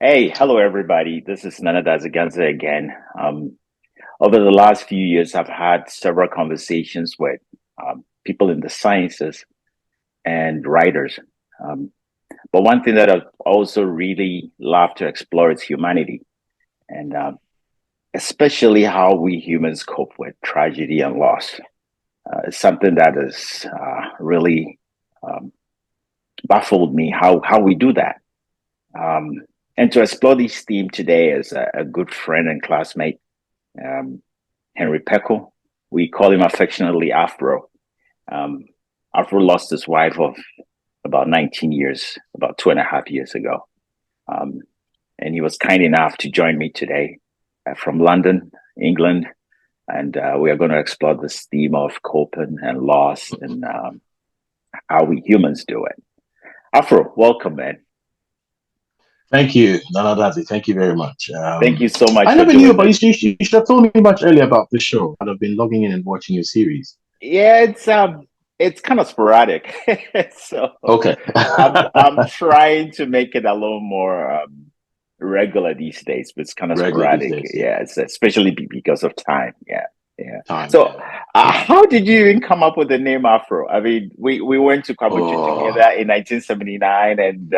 Hey, hello everybody. This is Nana Dazaganza again. Over the last few years, I've had several conversations with people in the sciences and writers. Um, but one thing that I've also really loved to explore is humanity, and especially how we humans cope with tragedy and loss. It's something that has really um, baffled me how we do that. Um, and to explore this theme today is a good friend and classmate, um, Henry Pecku. We call him affectionately Afro. Um, Afro lost his wife of about 19 years, about 2.5 years ago. Um, and he was kind enough to join me today from London, England. And we are going to explore this theme of coping and loss and how we humans do it. Afro, welcome, man. Thank you, Nana Dazi. Thank you very much. Thank you so much I for never knew doing about this. you should have told me much earlier about the show. I'd have been logging in and watching your series. Yeah, it's kind of sporadic. So Okay. I'm trying to make it a little more regular these days, but it's kind of Regular these sporadic. days, yeah. Yeah, it's especially because of time. Yeah, yeah. Time, So, yeah. how did you even come up with the name Afro? I mean, we went to Kabuchi Oh, together in 1979, and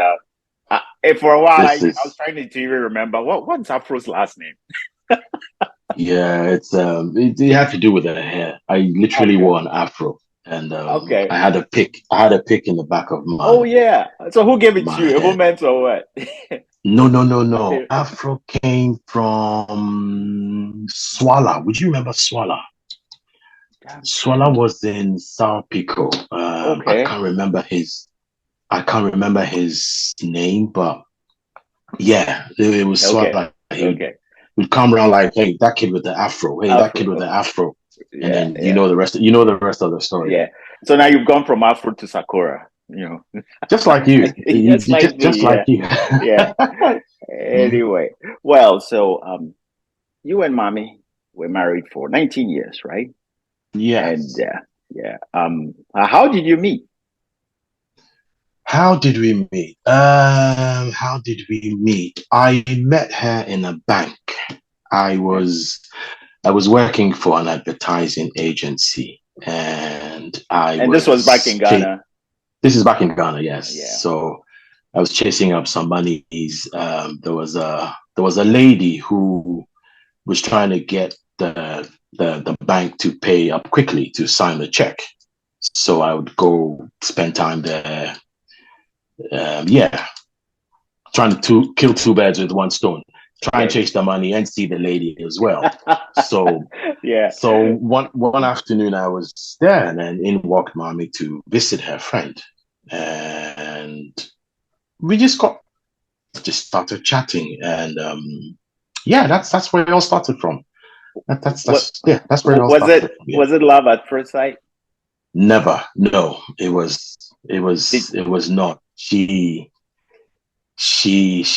for a while I was this is trying to even remember what's Afro's last name. yeah, it had to do with the hair. I literally Okay, wore an afro and okay. I had a pick in the back of Oh yeah. So who gave it to my you? A head. moment or what? No. Afro came from Swala. Would you remember Swala? I'm Swala trying to. was in Sao Pico. Okay. I can't remember his name, but yeah, it was Okay. Swala. Okay. Would come around like, hey, that kid with the afro, hey, that kid with Afro. the afro, and Yeah, then yeah, you know the rest of the story. yeah. So now you've gone from Afro to Sakura, Just like you, just like just me. like Yeah, you. yeah. Mhm. Anyway, well, so you and mommy were married for 19 years, right? And Yes. yeah, how did you meet? How did we meet? How did we meet? I met her in a bank. I Okay, was I was working for an advertising agency, and I and this was back in was Ghana. this is back in Ghana, yes. Yeah. So I was chasing up some monies. There was a lady who was trying to get the bank to pay up quickly to sign the check. So I would go spend time there. Yeah, trying to kill two birds with one stone. Try and Okay. chase the money and see the lady as well. So Yeah. one afternoon I was there, and then in walked mommy to visit her friend, and we just started chatting, and yeah, that's where it all started from. What That's where it all started from. Yeah, was it love at first sight? never, no, Did it was not. She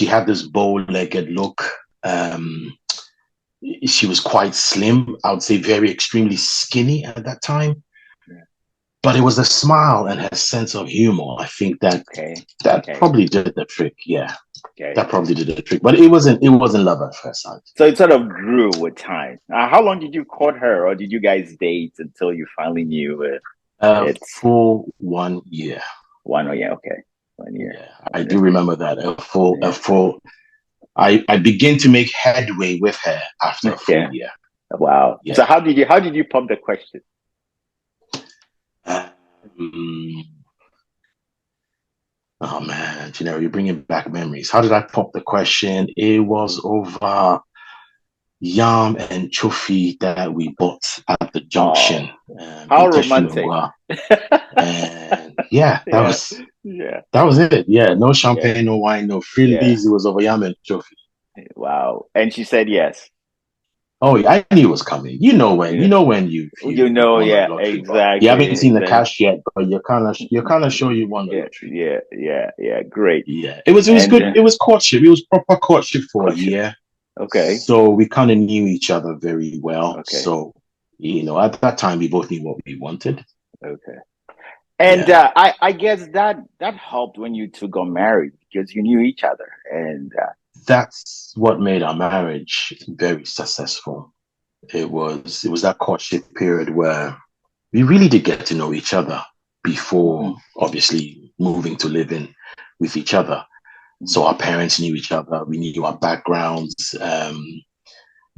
had this bow-legged look. Um, she was quite slim. I would say very extremely skinny at that time. But it was the smile and her sense of humor. I think okay, that okay, probably did the trick. Yeah, okay. that probably did the trick. But it wasn't love at first sight. So it sort of grew with time. How long did you court her, or did you guys date until you finally knew it's Full 1 year. 1 year? Okay, 1 year. Yeah, I And do remember that a yeah, full. I begin to make headway with her after a full yeah. year. Wow. So Yeah. how did you pump the question? Um, oh man, you're bringing back memories. How did I pop the question? It was over yam and chofi that we bought at the junction Oh, how in romantic. Teshunowa. And yeah, Yeah, yeah, that was it. Yeah, no yeah, champagne, no wine, no yeah. freebies. It was over yam and chofi. Wow. And she said yes. Oh, yeah, I knew it was coming. Yeah. You know when You you've know, won a yeah, lottery, but you exactly, haven't seen the exactly. cash yet, but you're kind of sure you won the Yeah, lottery. yeah, yeah, yeah. Great. Yeah, it was And good. It was courtship. It was proper courtship for a courtship. year. Okay, So we kind of knew each other very well. okay, So, at that time we both knew what we wanted. okay. And Yeah. I guess that helped when you two got married because you knew each other. And that's what made our marriage very successful. It was that courtship period where we really did get to know each other before Mm-hmm. obviously moving to live in with each other. So our parents knew each other, we knew our backgrounds.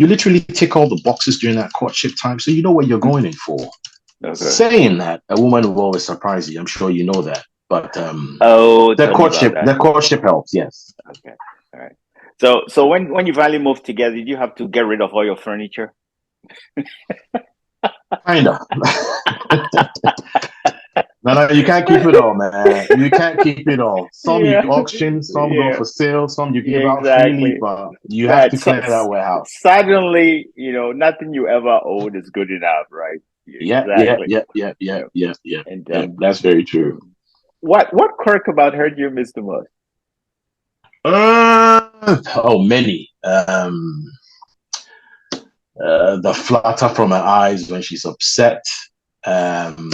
You literally tick all the boxes during that courtship time, so you know what you're going in for. Okay. Saying that, a woman will always surprise you. I'm sure you know that. But Oh, tell me about that. the courtship helps, yes. Okay. All right. So when you finally moved together, did you have to get rid of all your furniture? Kinda. No, you can't keep it all, man. You can't keep it all. Some you Yeah. auction, some go Yeah. for sale, some you Yeah, give out freely, exactly. but you have But to clear that warehouse. suddenly, nothing you ever owned is good enough, right? Yeah, yeah, Exactly. yeah, yeah, You yeah, know, yeah, yeah, and yeah. That's very true. what quirk about her do you miss the most? Many. The flutter from her eyes when she's upset. Um,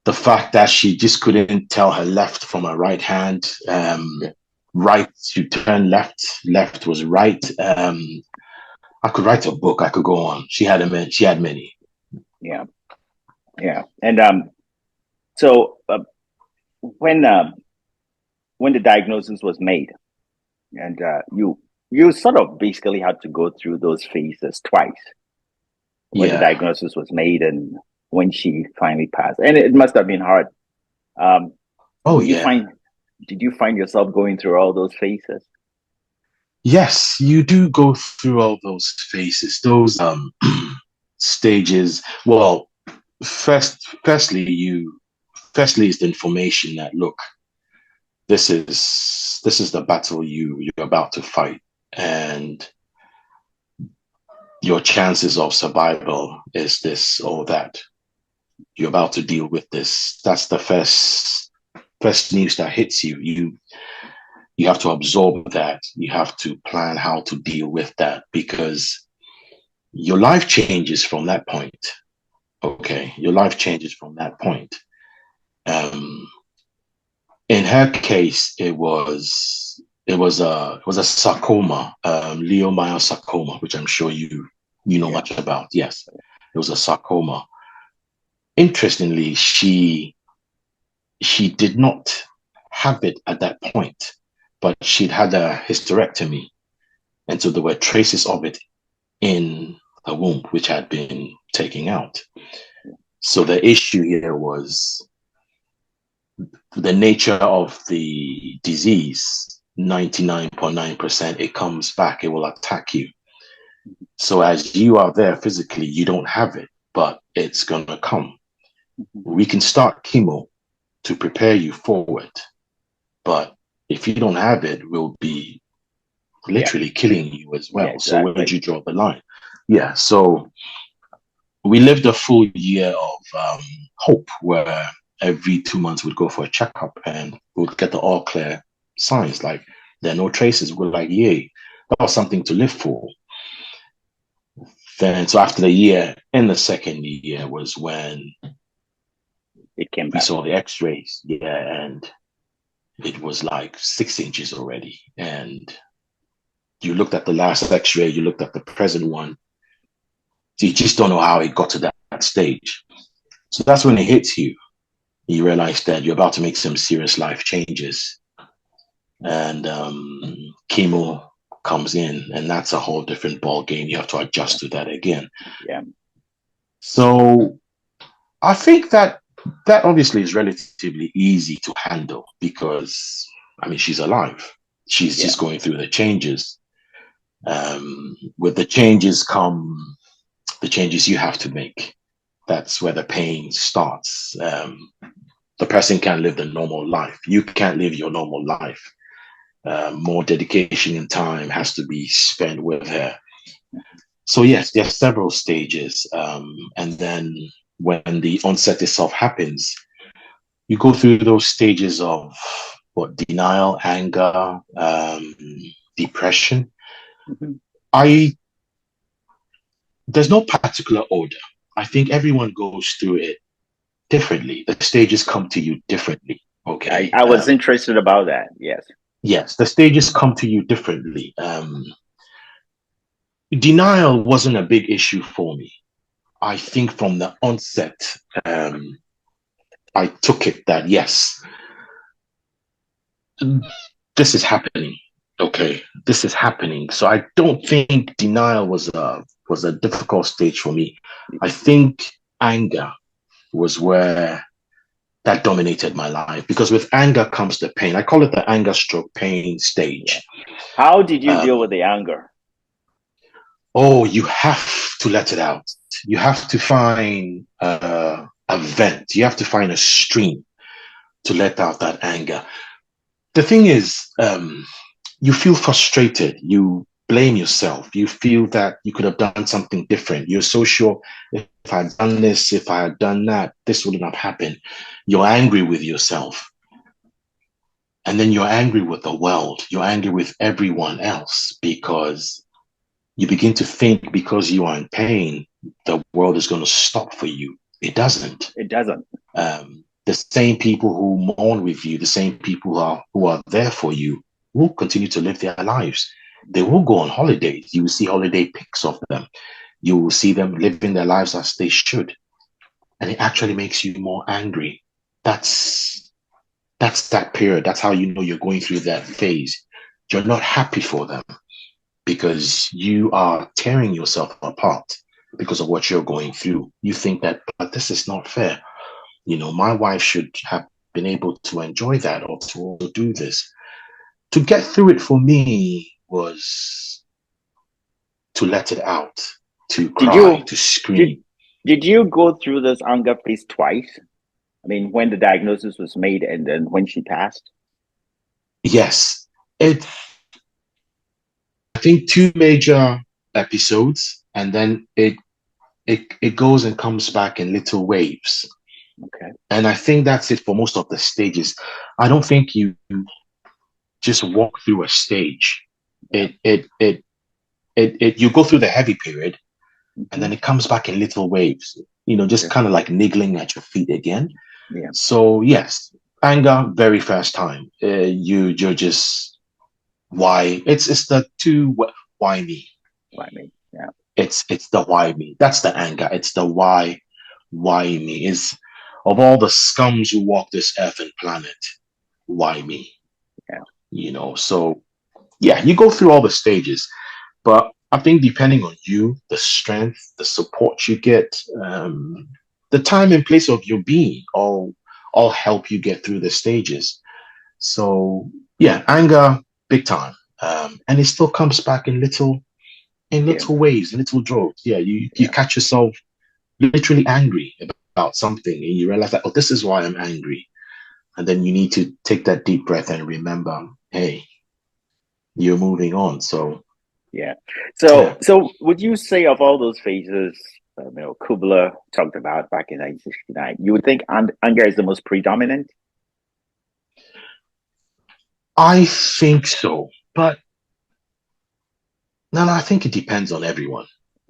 the fact that she just couldn't tell her left from her right hand. Right to turn left, left was right. I could write a book. I could go on. She had many. Yeah, yeah. And so when when the diagnosis was made, and you sort of basically had to go through those phases twice when the Yeah. diagnosis was made and when she finally passed, and it must have been hard. Um, Oh did you yeah. find did you find yourself going through all those phases? Yes, you do go through all those phases, those stages. Well, firstly is the information that look, this is the battle you're about to fight, and your chances of survival is this or that. You're about to deal with this. That's the first news that hits you. You have to absorb that. You have to plan how to deal with that because your life changes from that point. Okay, your life changes from that point. Um, in her case, it was a sarcoma, leiomyosarcoma, which I'm sure you know Yeah, much about. Yes, it was a sarcoma. Interestingly, she did not have it at that point, but she'd had a hysterectomy, and so there were traces of it in her womb, which had been taken out. So the issue here was the nature of the disease. 99.9%, it comes back, it will attack you. So as you are there physically, you don't have it, but it's going to come. We can start chemo to prepare you for it, but if you don't have it, we'll be yeah, literally killing you as yeah, well. So where exactly. would you draw the line? Yeah, so we lived a full year of hope where every 2 months we'd go for a checkup and we'd get the all clear signs. Like there are no traces. We're like, yay, that was something to live for. Then, so after the year, in the second year was when It came we back. saw the x-rays. Yeah, and it was like 6 inches already. And you looked at the last x-ray, you looked at the present one. So you just don't know how it got to that stage. So that's when it hits you. You realize that you're about to make some serious life changes, and chemo comes in, and that's a whole different ball game. You have to Yeah, adjust to that again. yeah, So I think that obviously is relatively easy to handle because I mean she's alive. She's yeah, just going through the changes. With the changes come the changes you have to make. That's where the pain starts. The person can't live the normal life. You can't live your normal life. More dedication and time has to be spent with her. So yes, there's several stages, and then when the onset itself happens, you go through those stages of what denial, anger, depression. mhm. I There's no particular order. I think everyone goes through it differently. The stages come to you differently. I Okay. I was interested about that. Yes. yes, the stages come to you differently. Denial wasn't a big issue for me. I think from the onset, um, I took it that yes, this is happening. Okay, this is happening. So I don't think denial was a difficult stage for me. I think anger was where that dominated my life because with anger comes the pain. I call it the anger stroke pain Yeah. stage. How did you deal with Um, the anger? oh, you have to let it out. You have to find a vent. You have to find a stream to let out that anger. The thing is, you feel frustrated. You blame yourself. You feel that you could have done something different. You're so sure if I had done this, if I had done that, this wouldn't have happened. You're angry with yourself. And then you're angry with the world. You're angry with everyone else because you begin to think because you are in pain, the world is going to stop for you. It doesn't. It doesn't. The same people who mourn with you, the same people who are there for you, will continue to live their lives. They will go on holidays. You will see holiday pics of them. You will see them living their lives as they should, and it actually makes you more angry. That's that's that period. That's how you know you're going through that phase. You're not happy for them because you are tearing yourself apart because of what you're going through. You think that, but this is not fair. My wife should have been able to enjoy that or to also do this. To get through it for me was to let it out, to Did cry, you to did scream. did you go through this anger phase twice? I mean, when the diagnosis was made and then when she passed? Yes, it. I think two major episodes, and then it goes and comes back in little waves. Okay. And I think that's it for most of the stages. I don't think you just walk through a stage. Yeah. You go through the heavy period and Hmm. then it comes back in little waves, just Okay. kind of like niggling at your feet again. Yeah. So yes, anger, very first time. You're just why it's the two why me. I mean, yeah. It's the why me. That's the anger. It's the why me is of all the scums who walk this earth and planet, why me? Yeah. So yeah, you go through all the stages, but I think depending on you, the strength, the support you get, the time and place of your being, all help you get through the stages. So yeah, anger, big time, and it still comes back in Yeah. little waves, in little droves. Yeah, you Yeah. catch yourself literally angry about something, and you realize that this is why I'm angry, and then you need to take that deep breath and remember, hey, you're moving on. So Yeah. yeah. So would you say of all those phases, Kubler talked about back in 1969, you would think anger is the most predominant? I think so, but no, I think it depends on everyone.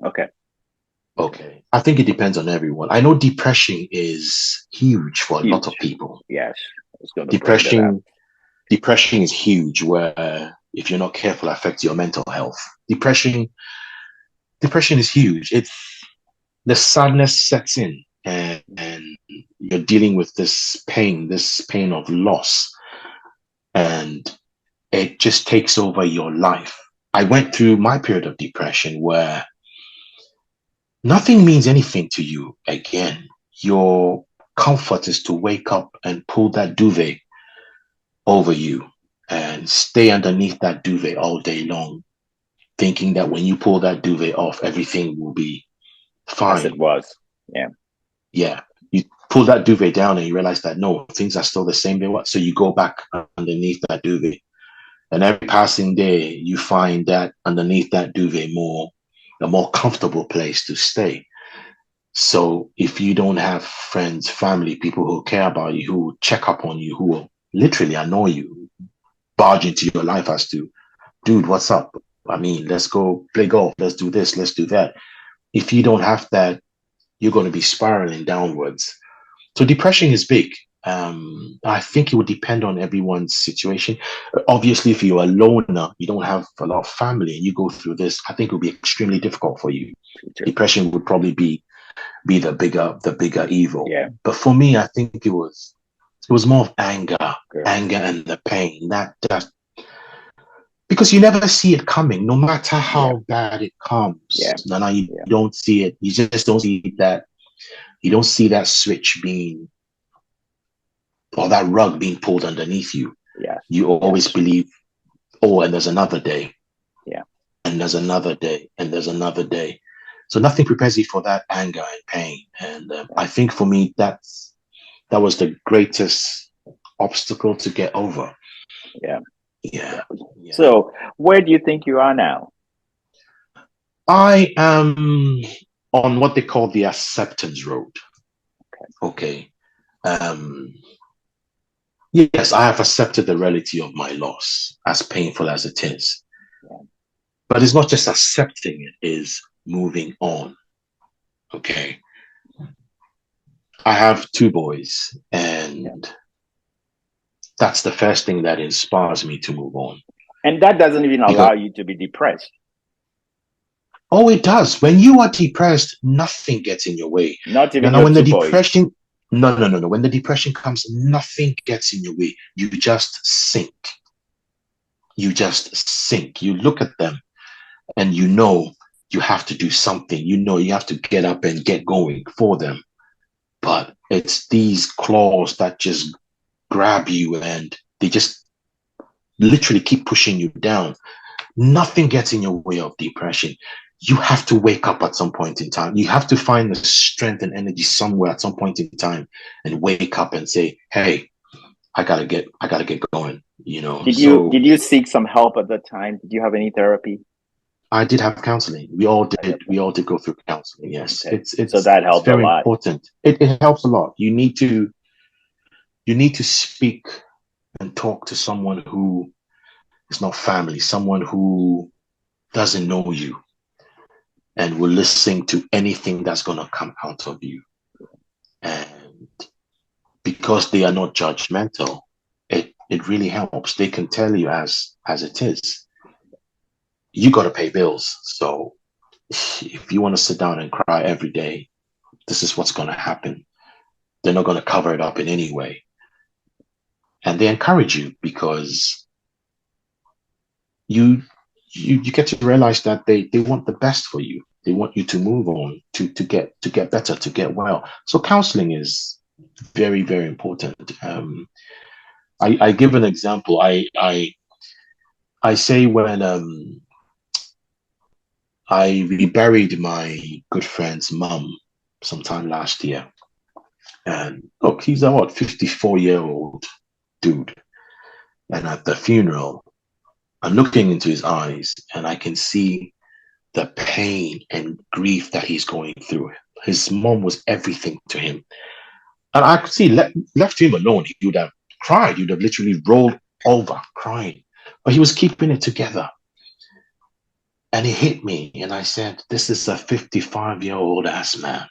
Okay. Okay. Okay, I think it depends on everyone. I know depression is huge for a lot Huge. of people. Yes. I was going to bring that up. Depression, depression is huge. Where if you're not careful, affects your mental health. Depression is huge. It's the sadness sets in, and you're dealing with this pain of loss, and it just takes over your life. I went through my period of depression where nothing means anything to you again. Your comfort is to wake up and pull that duvet over you and stay underneath that duvet all day long, thinking that when you pull that duvet off, everything will be As it fine. was. Yeah. Yeah. You pull that duvet down and you realize that no, things are still the same they were. So you go back underneath that duvet. And every passing day, you find that underneath that duvet a more comfortable place to stay. So if you don't have friends, family, people who care about you, who check up on you, who will literally annoy you, barge into your life as to, dude, what's up? I mean, let's go play golf. Let's do this. Let's do that. If you don't have that, you're going to be spiraling downwards. So depression is big. I think it would depend on everyone's situation. Obviously, if you're a loner, you don't have a lot of family, and you go through this, I think it would be extremely difficult for you. True. Depression would probably be the bigger evil. Yeah. But for me, I think it was more of anger, Good. anger and the pain that because you never see it coming, no matter Yeah. how bad it comes. Yeah. No, you Yeah. don't see it. You just don't see that. You don't see that switch being or that rug being pulled underneath you. Yeah. You always believe, oh, and there's another day, Yeah. and there's another day, and there's another day. So nothing prepares you for that anger and pain. And I think for me, that was the greatest obstacle to get over. Yeah. Yeah. So, where do you think you are now? I am on what they call the acceptance road. Okay. Um, yes, I have accepted the reality of my loss, as painful as it is. Yeah. But it's not just accepting it, is moving on. Okay. I have two boys, and that's the first thing that inspires me to move on. And that doesn't even Because, allow you to be depressed. oh, it does. When you are depressed, nothing gets in your way. Not even Now, your when the two boys. depression, no. When the depression comes, nothing gets in your way. You just sink. You just sink. You look at them and you know you have to do something. You know you have to get up and get going for them. But it's these claws that just grab you and they just literally keep pushing you down. Nothing gets in your way of depression. You have to wake up at some point in time. You have to find the strength and energy somewhere at some point in time and wake up and say, hey, I gotta get going, Did So you seek some help at that time? Did you have any therapy? I did have counseling. We all did go through counseling. Yes. Okay. It's So it's that it's helped a very lot. important. It helps a lot. You need to speak and talk to someone who is not family, someone who doesn't know you and will listen to anything that's going to come out of you. And because they are not judgmental, it really helps. They can tell you as it is. You got to pay bills. So if you want to sit down and cry every day, this is what's going to happen. They're not going to cover it up in any way. And they encourage you because you get to realize that they want the best for you. They want you to move on, to get better, to get well. So counseling is very, very important. I give an example. I say when I reburied my good friend's mum sometime last year, and look, he's a 54-year-old dude, and at the funeral, I'm looking into his eyes, and I can see the pain and grief that he's going through. His mom was everything to him. And I could see, left him alone, he would have cried. He would have literally rolled over crying. But he was keeping it together. And it hit me. And I said, this is a 55-year-old ass man.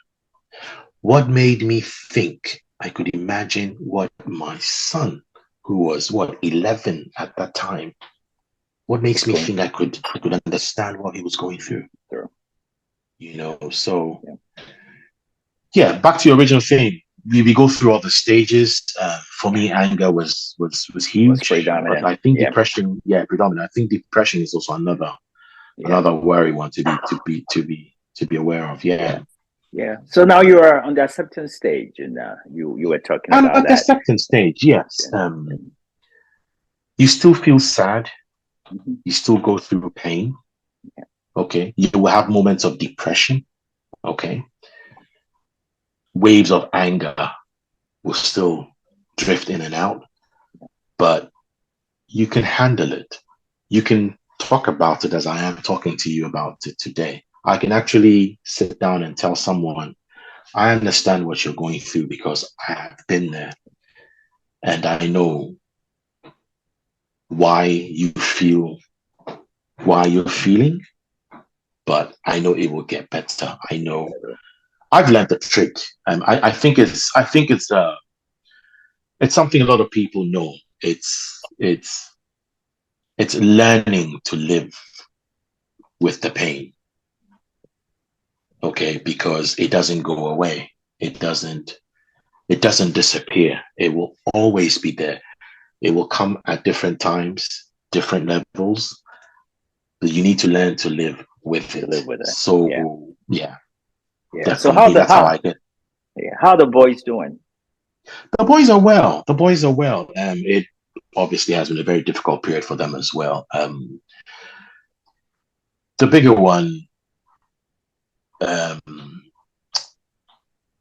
What made me think I could imagine what my son, who was, 11 at that time, what makes me think I could understand what he was going through? Sure. So yeah, back to your original thing. We go through all the stages. For me, anger was huge. Was predominant. But I think depression, predominant. I think depression is also another worry one to be aware of. Yeah. So now you are on the acceptance stage, and you were talking about at the acceptance stage. Yes. You still feel sad. Mm-hmm. You still go through pain. Yeah. Okay. You will have moments of depression. Okay. Waves of anger will still drift in and out, but you can handle it. You can talk about it as I am talking to you about it today. I can actually sit down and tell someone, I understand what you're going through because I have been there. And I know why you're feeling, but I know it will get better. I know I've learned the trick. I think it's it's something a lot of people know. It's learning to live with the pain, okay, because it doesn't go away. It doesn't disappear. It will always be there. It will come at different times, different levels, but you need to learn to live with To it. live with it. Yeah. So yeah, Yeah. So definitely. That's how I get. how the boys doing? The boys are well. The boys are well. It obviously has been a very difficult period for them as well. The bigger one, um,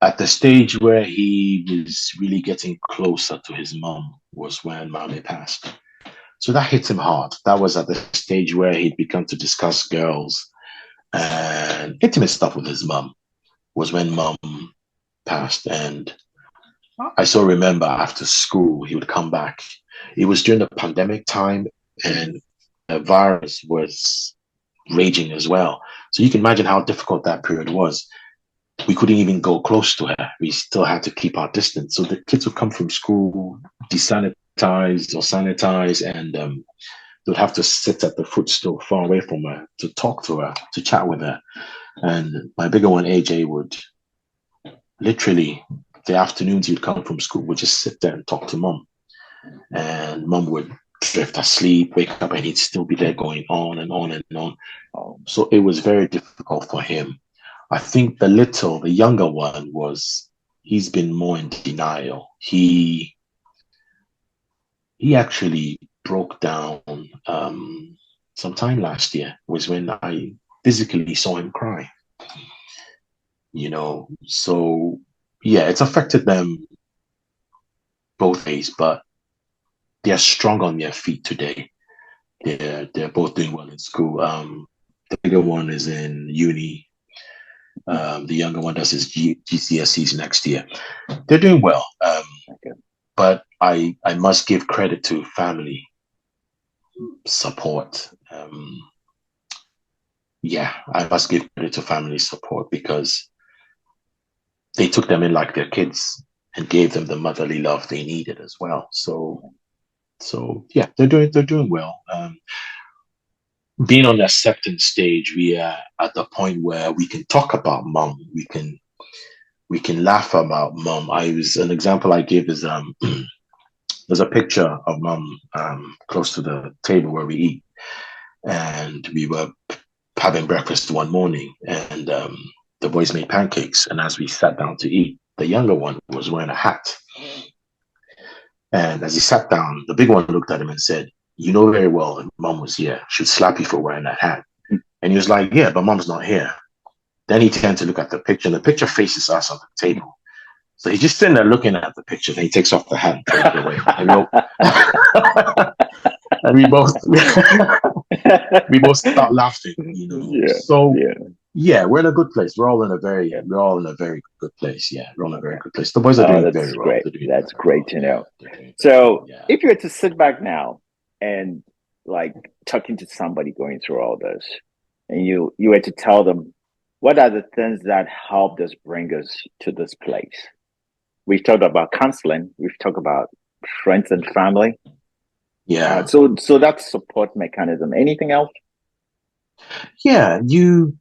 at the stage where he was really getting closer to his mom was when mommy passed. So that hit him hard. That was at the stage where he'd begun to discuss girls and intimate stuff with his mom. Was when mom passed, and I still remember after school he would come back. It was during the pandemic time, and the virus was raging as well. So you can imagine how difficult that period was. We couldn't even go close to her. We still had to keep our distance. So the kids would come from school, desanitized or sanitized, and they'd have to sit at the footstool far away from her to talk to her, to chat with her. And my bigger one, AJ, would literally, the afternoons he'd come from school, would just sit there and talk to mom. And mom would drift asleep, wake up, and he'd still be there going on and on and on. So it was very difficult for him. I think the younger one he's been more in denial. He actually broke down sometime last year was when I physically saw him cry. So yeah, it's affected them both ways, but they're strong on their feet today. They're both doing well in school. The bigger one is in uni. The younger one does his GCSEs next year. They're doing well. Okay. But I must give credit to family support. Yeah, I must give credit to family support because they took them in like their kids and gave them the motherly love they needed as well. So yeah, they're doing well. Being on the acceptance stage, we are at the point where we can talk about mom. We can laugh about mom. An example I give is there's a picture of mom close to the table where we eat, and we were having breakfast one morning, and the boys made pancakes, and as we sat down to eat, the younger one was wearing a hat. And as he sat down, the big one looked at him and said, "You know very well if mom was here, she'd slap you for wearing that hat." And he was like, "Yeah, but mom's not here." Then he turned to look at the picture, and the picture faces us on the table. So he's just sitting there looking at the picture, and he takes off the hat and throws it away. And we both we both start laughing, Yeah. So Yeah. yeah, we're in a good place. We're all in a very good place. Yeah, we're all in a very good place. The boys are doing That's very well. great. That's great to know. So yeah. If you were to sit back now and like talking to somebody going through all this, and you were to tell them what are the things that helped us bring us to this place? We've talked about counseling. We've talked about friends and family. Yeah. So that's support mechanism. Anything else? Yeah. You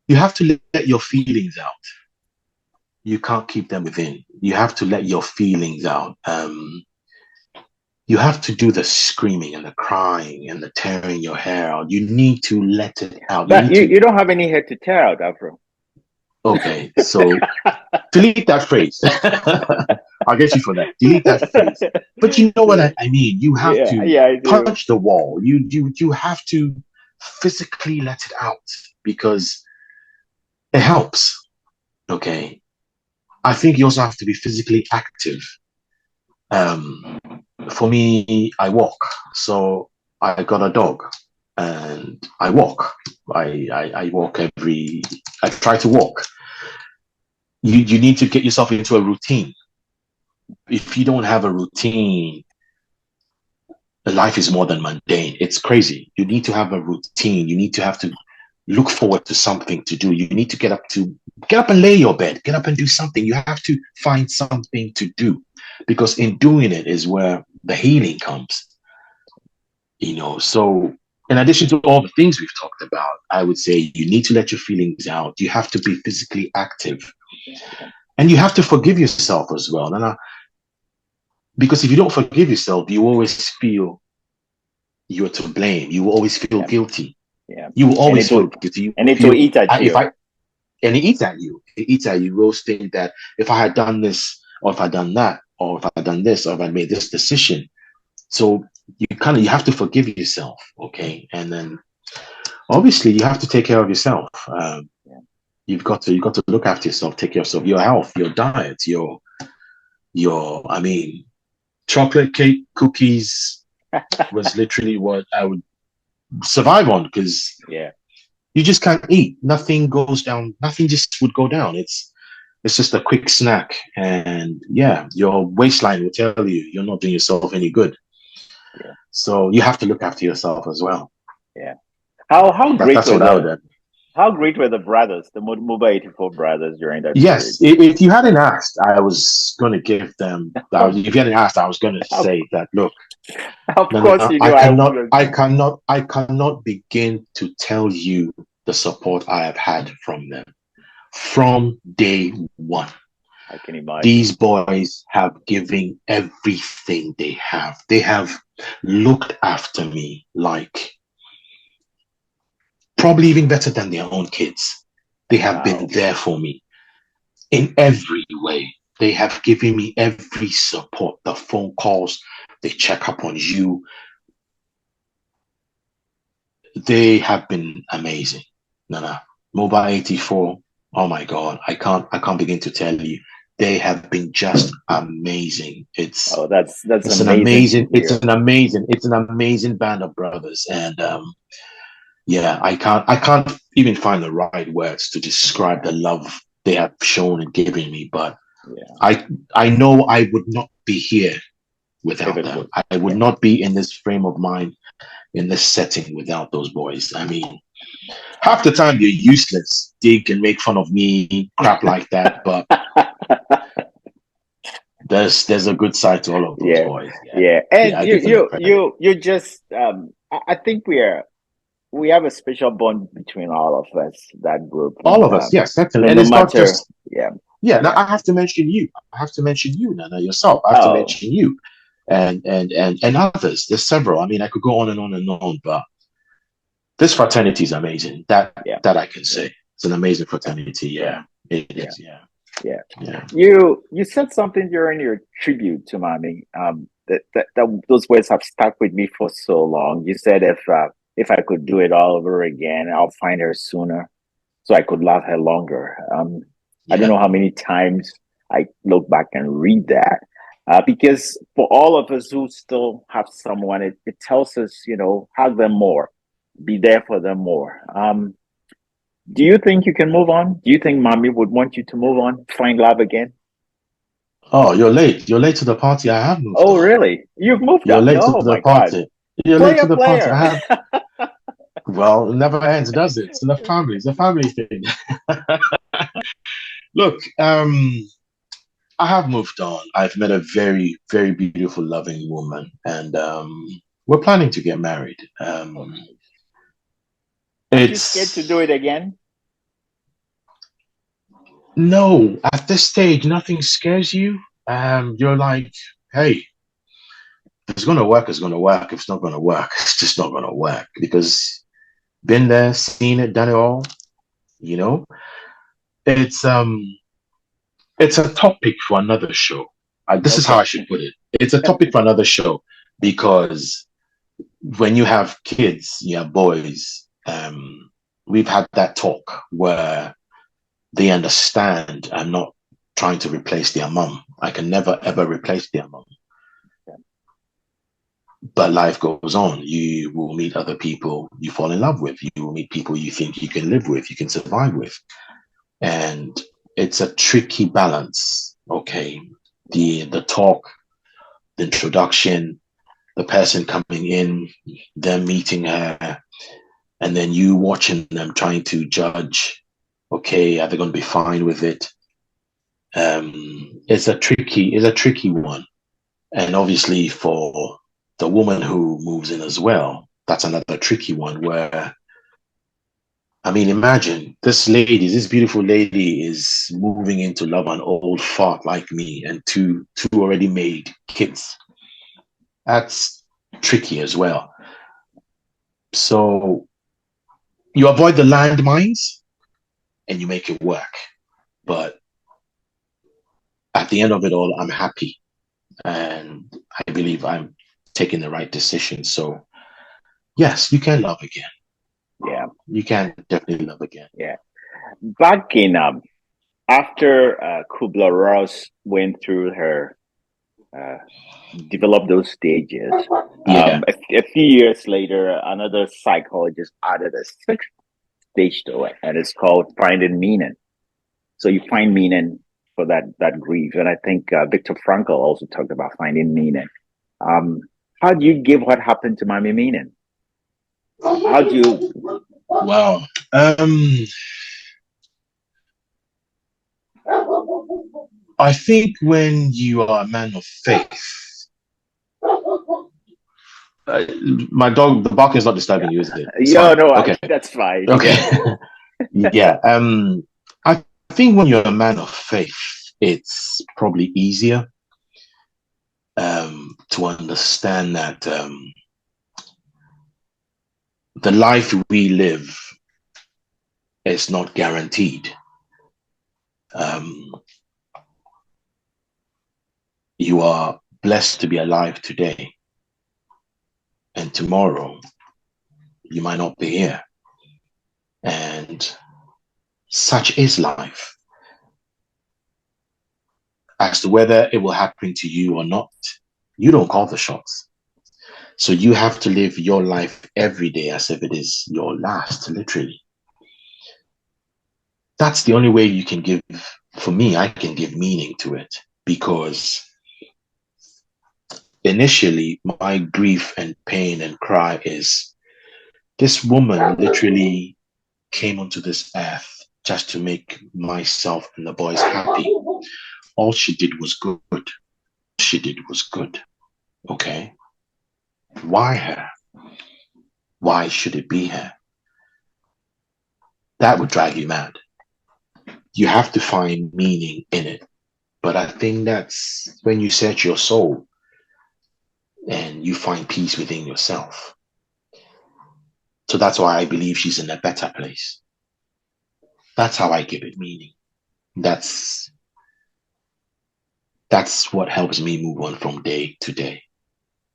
have to let your feelings out. You can't keep them within. You have to let your feelings out. You have to do the screaming and the crying and the tearing your hair out. You need to let it out. But you don't have any hair to tear out, Afro. Okay, so delete that phrase. I'll get you for that. Delete that phrase. But you know what I mean. You have to punch the wall. You have to physically let it out because it helps. Okay. I think you also have to be physically active. For me, I walk. So I got a dog and I walk. I walk I try to walk. You need to get yourself into a routine. If you don't have a routine, life is more than mundane. It's crazy. You need to have a routine. You need to have to look forward to something to do. You need to get up and lay your bed, get up and do something. You have to find something to do, because in doing it is where the healing comes. So in addition to all the things we've talked about, I would say you need to let your feelings out. You have to be physically active, and you have to forgive yourself as well. Because if you don't forgive yourself, you always feel you're to blame. You will always feel guilty. Yeah. You will always feel guilty. You and it feel, will eat at you. And it eats at you. It eats at you. You will think that if I had done this, or if I'd done that, or if I'd done this, or if I made this decision. So you have to forgive yourself, okay? And then obviously you have to take care of yourself. You've got to look after yourself, take care of yourself, your health, your diet, chocolate cake, cookies was literally what I would survive on, because you just can't eat. Nothing goes down. Nothing just would go down. It's just a quick snack, and your waistline will tell you you're not doing yourself any good. Yeah. So you have to look after yourself as well. Yeah. How great how great were the brothers, the Mobile 84 brothers during that Yes, period? if you hadn't asked, I was going to give them. If you hadn't asked, I was going to say that. Look, of course, you know I cannot begin to tell you the support I have had from them from day one. I can imagine. These boys have given everything they have. They have looked after me like probably even better than their own kids. They have been there for me in every way. They have given me every support, the phone calls, they check up on you. They have been amazing. Nana, Mobile 84, oh my God, I can't begin to tell you. They have been just amazing. It's that's amazing. It's an amazing band of brothers. And I can't even find the right words to describe the love they have shown and given me. But I know I would not be here without them. I would not be in this frame of mind, in this setting, without those boys. I mean, half the time they're useless. They can make fun of me, crap like that, but there's a good side to all of those boys. And you just I think we have a special bond between all of us, that group. All of us, yes, certainly. And it's not just now I have to mention you. Nana, yourself. I have to mention you. And others. There's several. I mean, I could go on and on and on, but this fraternity is amazing. That I can say. It's an amazing fraternity. Yeah. It is. Yeah. You said something during your tribute to Mommy. That those words have stuck with me for so long. You said if I could do it all over again, I'll find her sooner, so I could love her longer. I don't know how many times I look back and read that. Because for all of us who still have someone, it tells us, hug them more, be there for them more. Do you think you can move on? Do you think Mommy would want you to move on, find love again? Oh, you're late. You're late to the party. I have moved on. Really? You've moved on? You're late to the party. God. You're late to the party. Well, it never ends, does it? It's a family. It's a family thing. Look, I have moved on. I've met a very, very beautiful, loving woman, and we're planning to get married. Are you scared to do it again? No, at this stage, nothing scares you. You're like, hey, if it's gonna work, it's gonna work. If it's not gonna work, it's just not gonna work. Because been there, seen it, done it all. It's a topic for another show. This is how I should put it. It's a topic for another show, because when you have kids, you have boys. We've had that talk where they understand I'm not trying to replace their mom. I can never ever replace their mom. But life goes on. You will meet other people you fall in love with. You will meet people you think you can live with, you can survive with. And it's a tricky balance. Okay. The talk, the introduction, the person coming in, them meeting her, and then you watching them trying to judge, okay, are they going to be fine with it? It's a tricky one. And obviously for the woman who moves in as well, that's another tricky one where, I mean, imagine this beautiful lady is moving into love an old fart like me and two already made kids. That's tricky as well. So you avoid the landmines and you make it work. But at the end of it all, I'm happy. And I believe I'm taking the right decision. So yes, you can love again. Yeah. You can definitely love again. Yeah. Back in after Kubler Ross went through her uh, developed those stages. Yeah. A few years later, another psychologist added a sixth stage to it, and it's called finding meaning. So you find meaning for that grief, and I think Viktor Frankl also talked about finding meaning. Um, how do you give what happened to mommy meaning? How do you? Wow. I think when you are a man of faith, my dog, the barking is not disturbing you, is it? It's Yeah, fine. no, Okay. that's fine. Okay. Yeah. I think when you're a man of faith, it's probably easier to understand that the life we live is not guaranteed. Um, you are blessed to be alive today, and tomorrow you might not be here. And such is life. As to whether it will happen to you or not, you don't call the shots. So you have to live your life every day as if it is your last, literally. That's the only way you can give, for me, I can give meaning to it, because initially my grief and pain and cry is this woman literally came onto this earth just to make myself and the boys happy. All she did was good. She did was good. Okay. Why her? Why should it be her? That would drive you mad. You have to find meaning in it. But I think that's when you search your soul and you find peace within yourself. So that's why I believe she's in a better place. That's how I give it meaning. That's what helps me move on from day to day.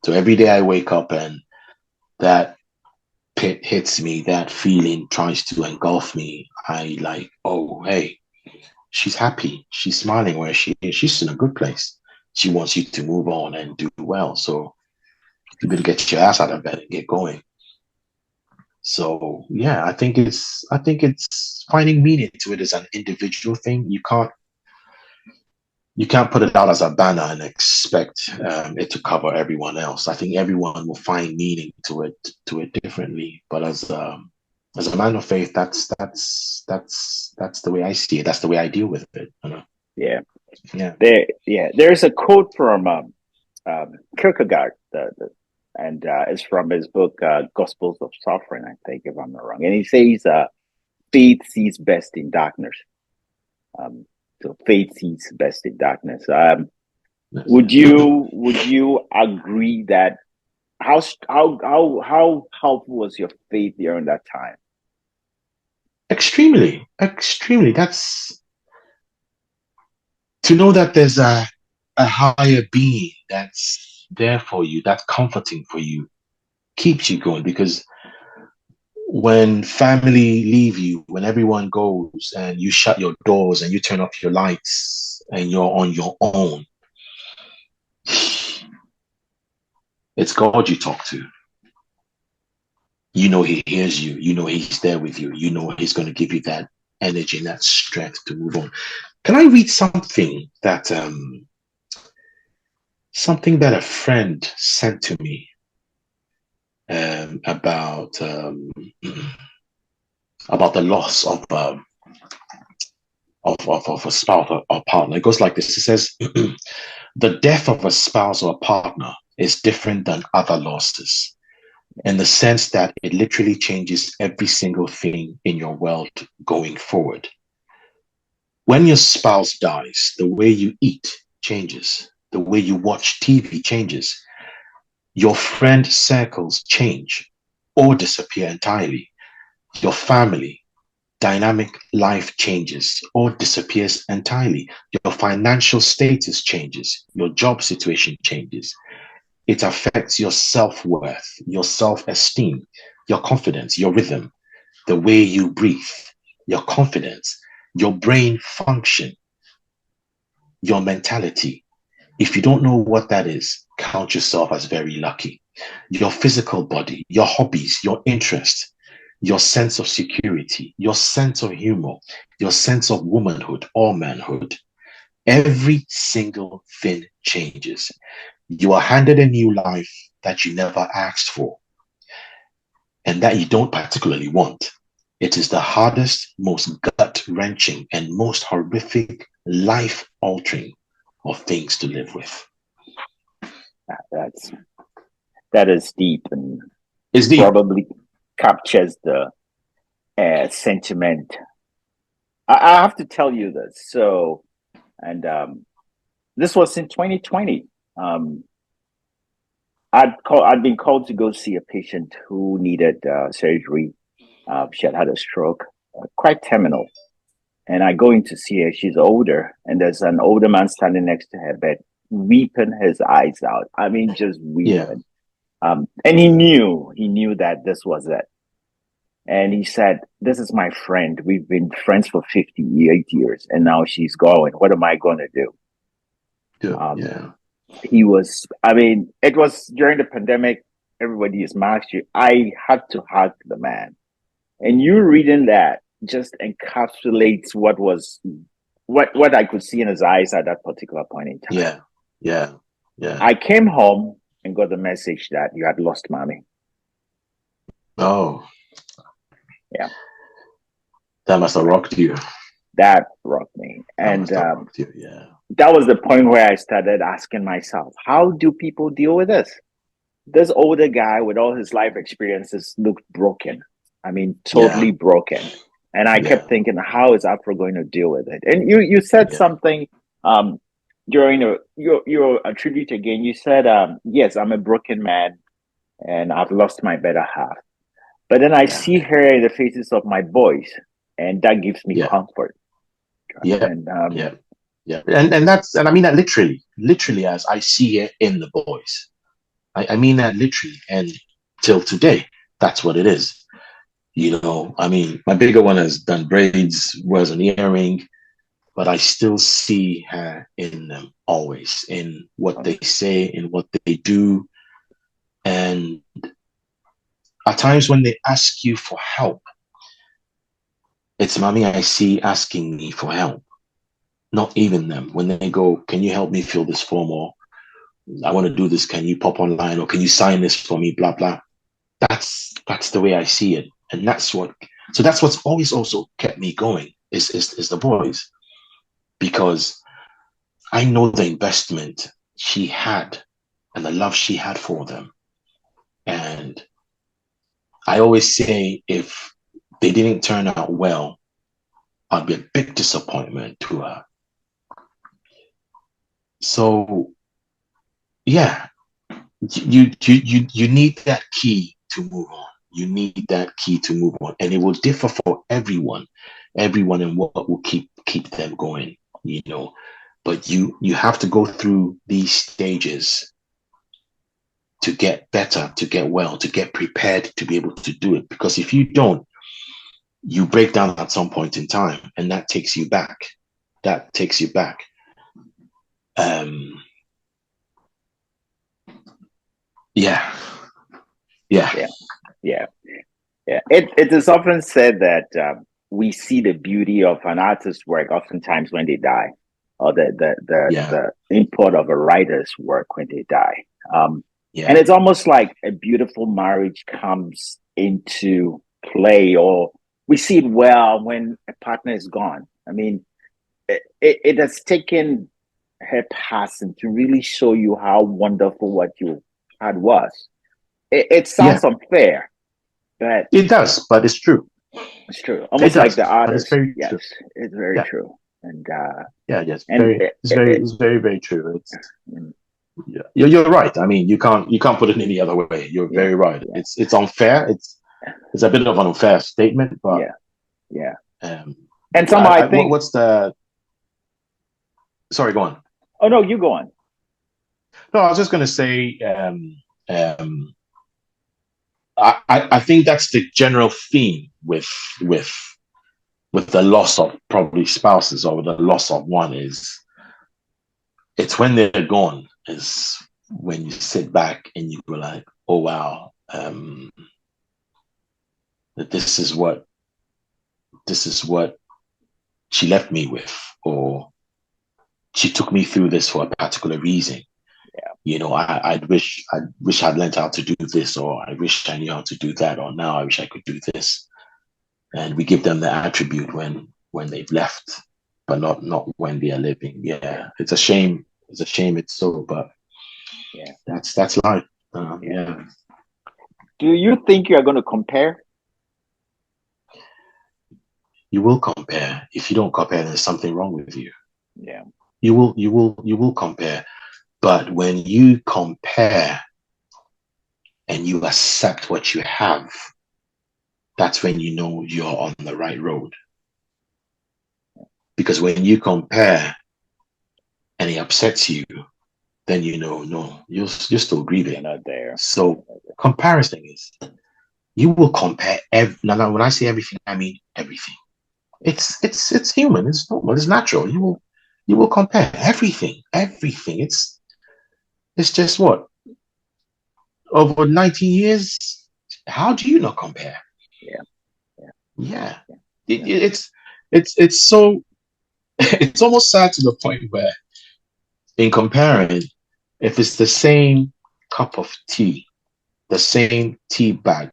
So every day I wake up and that pit hits me, that feeling tries to engulf me. I like, oh, hey, she's happy. She's smiling where she is. She's in a good place. She wants you to move on and do well. So you better get your ass out of bed and get going. So yeah, I think it's finding meaning to it as an individual thing. You can't put it out as a banner and expect it to cover everyone else. I think everyone will find meaning to it differently. But as a man of faith, that's the way I see it. That's the way I deal with it. You know? Yeah, Yeah. There's a quote from Kierkegaard, and it's from his book Gospels of Suffering, I think, if I'm not wrong. And he says, "Faith sees best in darkness." So faith sees best in darkness. Would you agree that how helpful was your faith during that time? Extremely, extremely. That's to know that there's a higher being that's there for you, that's comforting for you, keeps you going. Because when family leave you, when everyone goes and you shut your doors and you turn off your lights and you're on your own, it's God you talk to. You know he hears you. You know he's there with you. You know he's going to give you that energy and that strength to move on. Can I read something that a friend sent to me? about about the loss of a spouse or partner. It goes like this. It says, the death of a spouse or a partner is different than other losses in the sense that it literally changes every single thing in your world going forward. When your spouse dies, the way you eat changes, the way you watch TV changes, your friend circles change or disappear entirely. Your family dynamic life changes or disappears entirely. Your financial status changes. Your job situation changes. It affects your self-worth, your self-esteem, your confidence, your rhythm, the way you breathe, your confidence, your brain function, your mentality. If you don't know what that is, count yourself as very lucky. Your physical body, your hobbies, your interests, your sense of security, your sense of humor, your sense of womanhood or manhood. Every single thing changes. You are handed a new life that you never asked for and that you don't particularly want. It is the hardest, most gut-wrenching, and most horrific, life-altering of things to live with. That is deep, and It's deep. probably captures the sentiment. I have to tell you this. So, and this was in 2020. I'd been called to go see a patient who needed surgery. She had a stroke, quite terminal. And I go in to see her. She's older, and there's an older man standing next to her bed, weeping his eyes out. I mean, just weeping. And he knew that this was it. And he said, "This is my friend. We've been friends for 58 years, and now she's going. What am I going to do?" He was, I mean, it was during the pandemic. Everybody is masked. I had to hug the man. And you reading that just encapsulates what I could see in his eyes at that particular point in time. Yeah. I came home and got the message that you had lost mommy. Oh. Yeah. That must have rocked you. That rocked me. And that was the point where I started asking myself, how do people deal with this? This older guy with all his life experiences looked broken. I mean, totally broken. And I kept thinking, how is Afro going to deal with it? And you said something during your tribute again. You said, yes, I'm a broken man and I've lost my better half. But then I see her in the faces of my boys, and that gives me comfort. And that's, and I mean that literally as I see it in the boys. I mean that literally, and till today, that's what it is. You know, I mean, my bigger one has done braids, wears an earring, but I still see her in them always, in what they say, in what they do. And at times when they ask you for help, it's mommy I see asking me for help, not even them. When they go, can you help me fill this form, or I want to do this, can you pop online, or can you sign this for me, blah, blah. That's the way I see it. And that's what's always also kept me going is the boys, because I know the investment she had and the love she had for them. And I always say, if they didn't turn out well, I'd be a big disappointment to her. So yeah, you need that key to move on. You need that key to move on, and it will differ for everyone in what will keep them going, you know. But you have to go through these stages to get better, to get well, to get prepared to be able to do it. Because if you don't, you break down at some point in time, and that takes you back. It is often said that we see the beauty of an artist's work oftentimes when they die, or the import of a writer's work when they die. And Yeah. it's almost like a beautiful marriage comes into play, or we see it well when a partner is gone. I mean, it has taken her passing to really show you how wonderful what you had was. It Yeah, sounds unfair, but it does, but it's true. it's true. It Almost like does, the but it's artist. very Yes, true. it's very Yeah, true. And yeah, yes, and it's very, very true. Yeah, you're right. I mean, you can't put it any other way. You're yeah, very right. yeah, It's unfair. It's a bit of an unfair statement, but yeah, yeah. um, And somehow I think, what's the? Sorry, go on. oh no, you go on. No, I was just going to say, um, I think that's the general theme with with the loss of probably spouses or the loss of one is it's when they're gone is when you sit back and you go like, oh wow, that this is what she left me with, or she took me through this for a particular reason. Yeah, I wish I'd learned how to do this, or I wish I knew how to do that, or now I wish I could do this. And we give them the attribute when they've left, but not when they are living. yeah, Yeah, it's a shame. It's a shame. It's so, but yeah, that's life. yeah. Yeah, Do you think you are going to compare? you will compare. If you don't compare, there's something wrong with you. Yeah, You will compare. But when you compare and you accept what you have, that's when you know you're on the right road. Because when you compare and it upsets you, then you know, no, you're still you're grieving. not there. So comparison is you will compare now when I say everything, I mean everything. It's human, it's normal, it's natural. You will compare everything, everything. It's just what over 90 years. How do you not compare? Yeah, yeah, Yeah. yeah, It, yeah, it- it's so it's almost sad to the point where in comparing, if it's the same cup of tea, the same tea bag,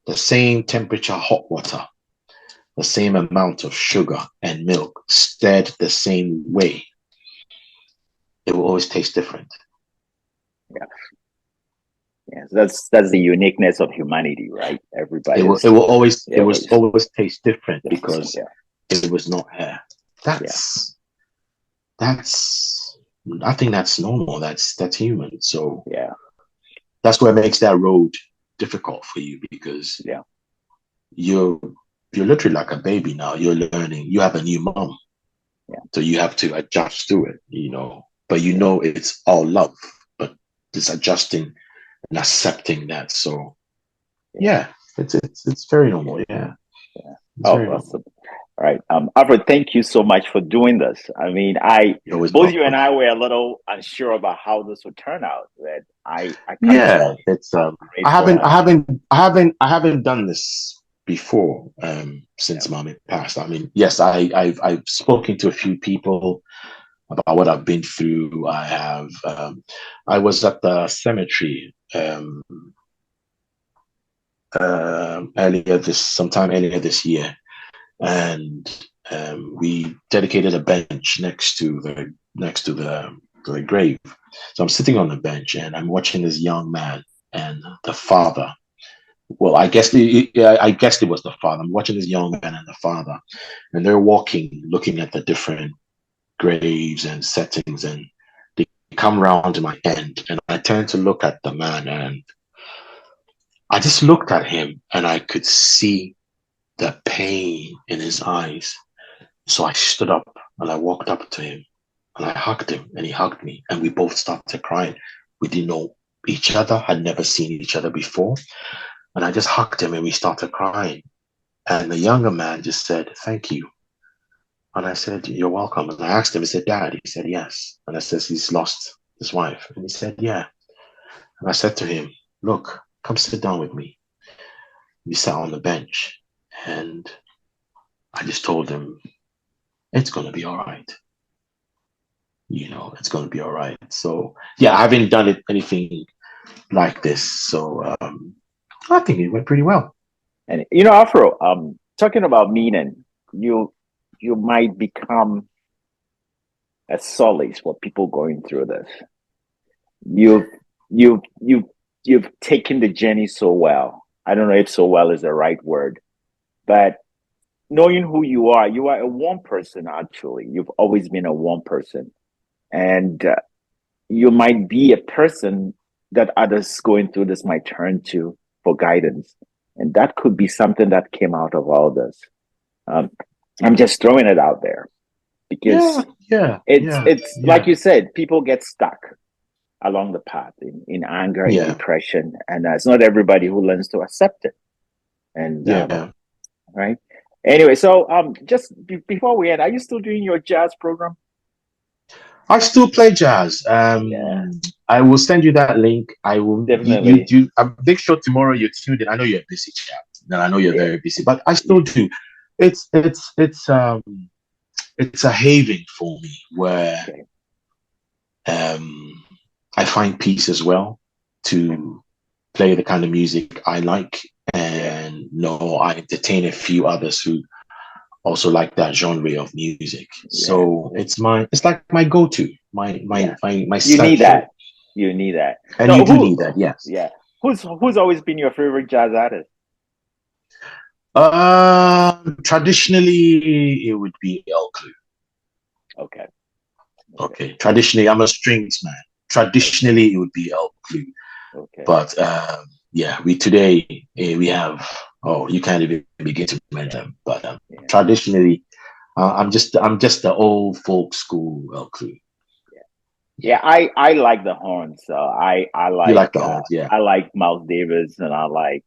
the same temperature hot water, the same amount of sugar and milk stirred the same way, it will always taste different. yeah. Yeah. So that's the uniqueness of humanity, right? It will Everybody's it will always it will always always taste different different. because Yeah, it was not her. yeah, That's I think that's normal. That's human. So yeah, that's what makes that road difficult for you because yeah, you're you're literally like a baby now. You're learning. You have a new mom, yeah, so you have to adjust to it. But yeah, it's all love, but it's adjusting and accepting that. So yeah, yeah, it's very normal. Yeah, yeah. it's Oh, very normal. awesome. All right. Alfred, thank you so much for doing this. I mean, You're always both you and welcome. I were a little unsure about how this would turn out, but I can't Yeah, tell you it's how I grateful haven't I I am. haven't I haven't I haven't done this before Yeah, since mommy passed. I mean, yes, I've spoken to a few people about what I've been through. I was at the cemetery sometime earlier this year, and we dedicated a bench next to the grave. So I'm sitting on the bench and I'm watching this young man and the father. Well, I guess it was the father. I'm watching this young man and the father, and they're walking, looking at the different graves and settings, and they come round to my end, and I turn to look at the man, and I just looked at him, and I could see the pain in his eyes. So I stood up and I walked up to him and I hugged him and he hugged me and we both started crying. We didn't know each other, had never seen each other before. And I just hugged him and we started crying. And the younger man just said, thank you. And I said, you're welcome. And I asked him, he said, Dad? He said, yes. And I said, he's lost his wife. And he said, yeah. And I said to him, look, come sit down with me. We sat on the bench and I just told him, it's going to be all right. It's going to be all right. So, yeah, I haven't done anything like this. So I think it went pretty well. And Afro, talking about meaning, you might become a solace for people going through this. You've you've you've you've taken the journey so well. I don't know if so well is the right word, but knowing who you are a warm person. Actually, you've always been a warm person, and you might be a person that others going through this might turn to for guidance, and that could be something that came out of all this. Um, I'm just throwing it out there because it's like you said, people get stuck along the path in anger, in depression, and it's not everybody who learns to accept it. And right. Anyway, so just before we end, are you still doing your jazz program? I still play jazz. I will send you that link. I will definitely. You make sure tomorrow you're tuned in. I know you're a busy chap. And I know you're very busy, but I still do. It's a haven for me where I find peace as well to play the kind of music I like, and I entertain a few others who also like that genre of music. So it's like my go-to, my you need that. You need that. And you do need that, yes. Yeah. Who's always been your favorite jazz artist? Traditionally it would be El Clue. Okay. Traditionally, I'm a strings man. Traditionally it would be El Clue. But we have you can't even begin to mention them. But traditionally, I'm just the old folk school El Clue. Yeah, I like the horns. I like you like the horns, I like Miles Davis, and I like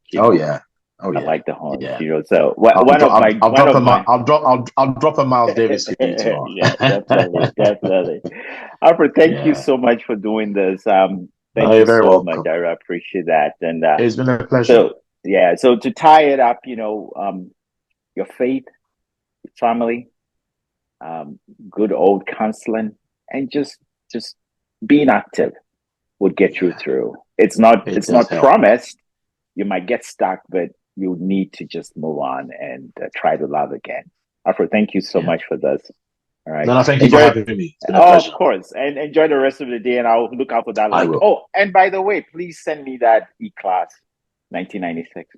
I like the horns. So I'll drop a Miles Davis for you tomorrow. definitely. Alfred, thank you so much for doing this. Thank you so much. I appreciate that, and it's been a pleasure. So to tie it up, your faith, your family, good old counseling, and just being active would get you through. It's not promised. You might get stuck, but you need to just move on and try to love again. Alfred, thank you so much for this. All right. No, thank you for having me. It's been a pleasure. Of course. And enjoy the rest of the day, and I'll look out for that link. Oh, and by the way, please send me that E-Class 1996.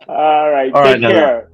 All right. Take care.